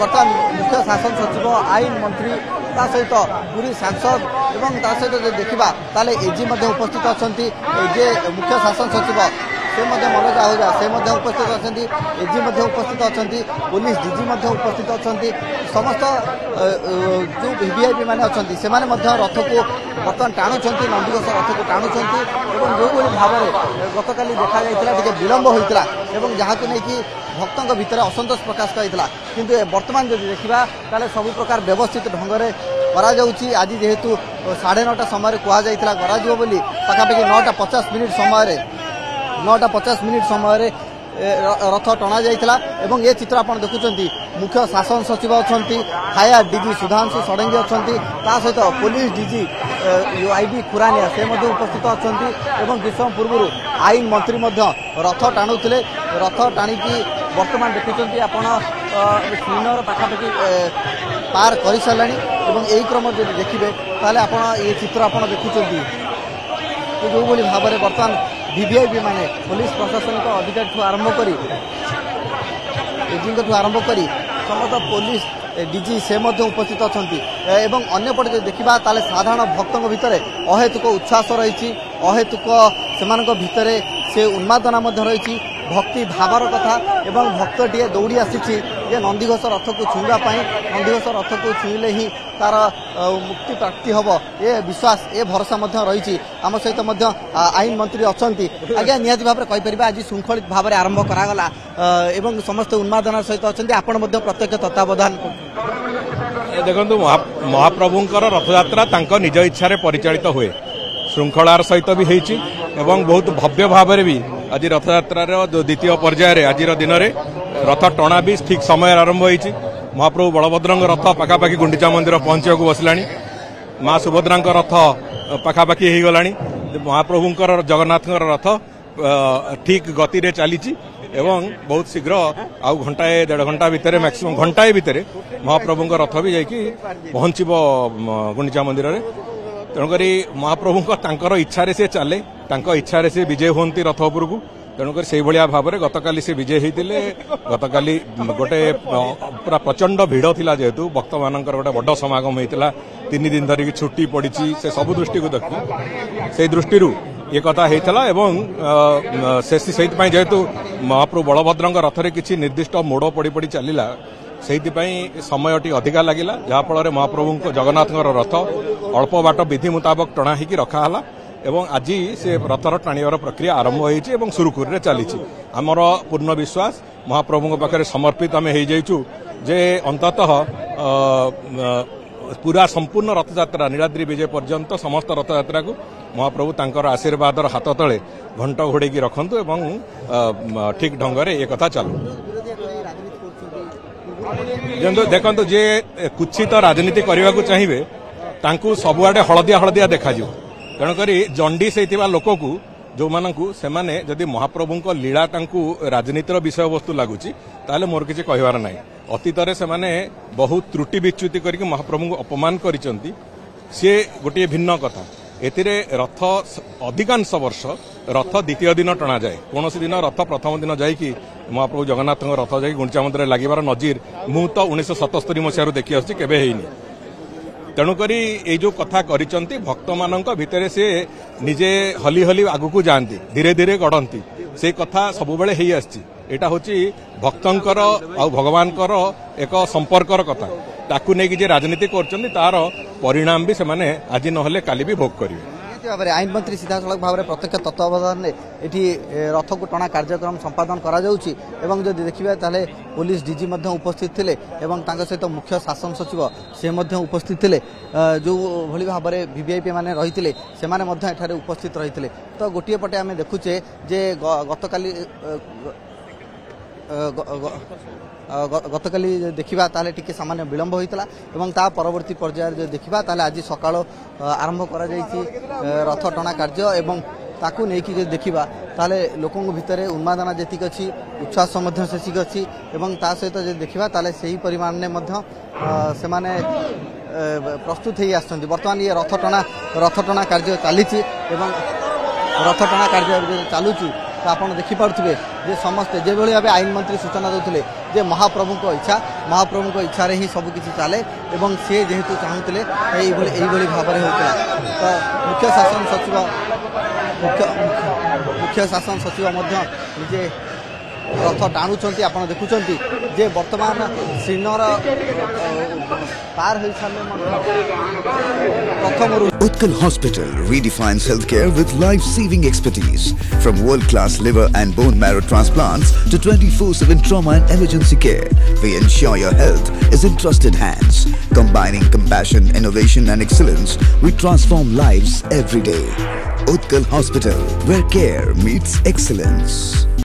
बर्तमान मुख्य शासन सचिव आईन मंत्री ता सहित पूरी सांसद एवं ता सहित देखा ताले एजी उपस्थित अच्छा मुख्य शासन सचिव से मनोज आहूजा से उपस्थित अच्छा एजी उपस्थित अच्छा पुलिस डीजी उपस्थित अच्छा समस्त जो वीवीआईपी मैंने अच्छा से रथ को बर्तमान टाणुंट नंदीघोष रथ को टाणुंट जो भाव में गतकाली देखा जाता विलंब होता जहाँ को लेकिन भक्तों भितर असंतोष प्रकाश करता किंतु वर्तमान जो देखा ताले सब प्रकार व्यवस्थित ढंग से करा आज जेहेतु 9:30 समय कहुला बोली पाखापाखि 9:50 समय 9:50 समय रथ टणा जाइथिला एवं ये चित्र आप देखुं मुख्य शासन सचिव अच्छा फायर डीजी सुधांशु षडंगी अच्छा सहित पुलिस डीजी आईबी खुरानिया से उपस्थित अच्छा किछ समय पूर्व आईन मंत्री रथ टाणुले रथ टाणिकी वर्तमान देखुं आपण श्रीनगर पाखापाखि पार कर सारे यही क्रम जो देखिए ताले आप ये चित्र आप देखुं जो भाव में बर्तमान वीवीआईपी माने पुलिस प्रशासनिक अधिकारी आरंभ कर एजी आरंभ कर समस्त पुलिस डीजी से उपस्थित अच्छा अंपटे देखा ताले साधारण भक्तों भितर अहेतुक उत्साह रही अहेतुक से भितर से उन्मादना रही भक्ति भावर कथा एवं भक्तटे दौड़ी आसी नंदीघोष रथ को छुईवाई नंदीघोष रथ को छुईले ही तार मुक्ति प्राप्ति हम ये विश्वास ये भरोसा रही आम सहित आईन मंत्री अच्छा आज्ञा निहाती भाव में कहीपर आज श्रृंखलित भाव में आरंभ करागला एवं समस्त उन्मादना सहित अच्छा आपण प्रत्यक्ष तत्वावधान देखो महाप्रभुंकर रथयात्रा निज इच्छा परिचालित हुए श्रृंखलार सहित भी होती बहुत भव्य भाव में भी आज रथयात्रार द्वितीय पर्यायर आज दिन में रथ टणा भी ठीक समय आरंभ होती महाप्रभु बलभद्र रथ पाखापाखि गुंडीचा मंदिर पहुंचा बसला माँ सुभद्रा रथ पाखापाखि हो गला महाप्रभुंकर जगन्नाथ रथ ठीक गति रे चली एवं बहुत शीघ्र आउ घंटाए 1.5 घंटा भितर मैक्सिमम घंटाए भितर महाप्रभुंक रथ भी जाकि पहुंचब गुंडीचा मंदिर में तेणुक महाप्रभु इच्छा से चले इच्छा से विजय होती रथ उपर को तेणुक से भाव में गतकाली से विजय होते गतकाली गोटे पूरा प्रचंड भिड़ थिला जेहेतु भक्त मानकर गोटे बड़ समागम होता 3 दिन धरिकी छुट्टी पड़ी से सब दृष्टि को देखु से दृष्टि ये कथा होता जेहेतु महाप्रभु बलभद्र रथ में किसी निर्दिष्ट मोड़ पड़ पड़ चलला से समय टी अधिका लगिला जहाँफल महाप्रभु जगन्नाथ रथ अल्प बाट विधि मुताबक टणा होकर रखाला एवं आज से रथर टाणीवर प्रक्रिया आरंभ होती सुरुखुरी चली आमर पूर्ण विश्वास महाप्रभु पाखे समर्पित आम हो जे अंततः पूरा संपूर्ण रथयात्रा नीलाद्री विजय पर्यंत समस्त रथयात्रा को महाप्रभु तांकर आशीर्वाद हाथ तले घंट घोड़े रखु एवं ठीक ढंग से एक कथा चलू देखो जे कुछित राजनीति करने को चाहिए तांकू सबुआडे हलदिया हलदिया देखा तेणुक जंडिस होता लोक को जो मानू से जदि महाप्रभु लीला राजनीतिर विषय वस्तु लगुच ताले मोर किसी कहबार ना अतीत से बहुत त्रुटि विच्युति करके महाप्रभु को अपमान करिसेंती सी गोटे भिन्न कथा एतिरे रथ अधिकांश वर्ष रथ द्वितीय दिन टणा जाए कौन दिन रथ प्रथम दिन जाकि महाप्रभु जगन्नाथ रथ जा गुंडीचा मंदिर लगिबार नजीर मु तो 1977 मसीह देखी आसुची केबे हेइनी तेणुक ये जो कथा करिसेंती भक्त मानक भितर से निजे हली हली आगु जाती धीरे धीरे गढ़ती से कथा सब बेले ही आसी एटा होची भक्तंकर आ भगवानकर एक संपर्कर कथा ताकू नहीं जे राजनीति करछंती तार परिणाम भी से आज नहले काली भी भोग करिवे भाव में आईन मंत्री सीधासलख भाव में प्रत्यक्ष तत्वावधान में ये रथ को टणा कार्यक्रम संपादन करा जाउची एवं जो देखिए ताले पुलिस डीजी उपस्थित थे सहित मुख्य शासन सचिव से उपस्थित थे जो भली भाव में वीवीआईपी माने रही से उपस्थित रही तो गोटे पटे आम देखुचे जे गतकाली देखा ताले टिके सामान्य विलंब होता एवं ता परवर्ती पर्यायर जो देखा ताले आज सकाळ आरंभ करा जायछि रथ टणा कार्य एवं ताकू नहीं कि देखा ताले लोकों भितर उन्मादना जेतिक अच्छी उत्साह शेषिक अच्छी एवं ता सहित देखा ताले सही परिमाण से माने प्रस्तुत हो आसछन्ति वर्तमान ये रथ टणा कार्य चली एवं रथ टणा कार्य चलुची तो आप देखिपे जे समस्ते जो भाई भाव आईन मंत्री सूचना देते जे महाप्रभु को इच्छा रे ही सब किछि चाले एवं से जेहेतु चाहूले यही भाव में होता तो मुख्य शासन सचिव निजे रथ टाणुंट आप देखुं जे वर्तमान श्रीनगर पार हो प्रथम Utkal Hospital redefines healthcare with life-saving expertise. From world-class liver and bone marrow transplants to 24/7 trauma and emergency care, we ensure your health is in trusted hands. Combining compassion, innovation and excellence, we transform lives every day. Utkal Hospital, where care meets excellence.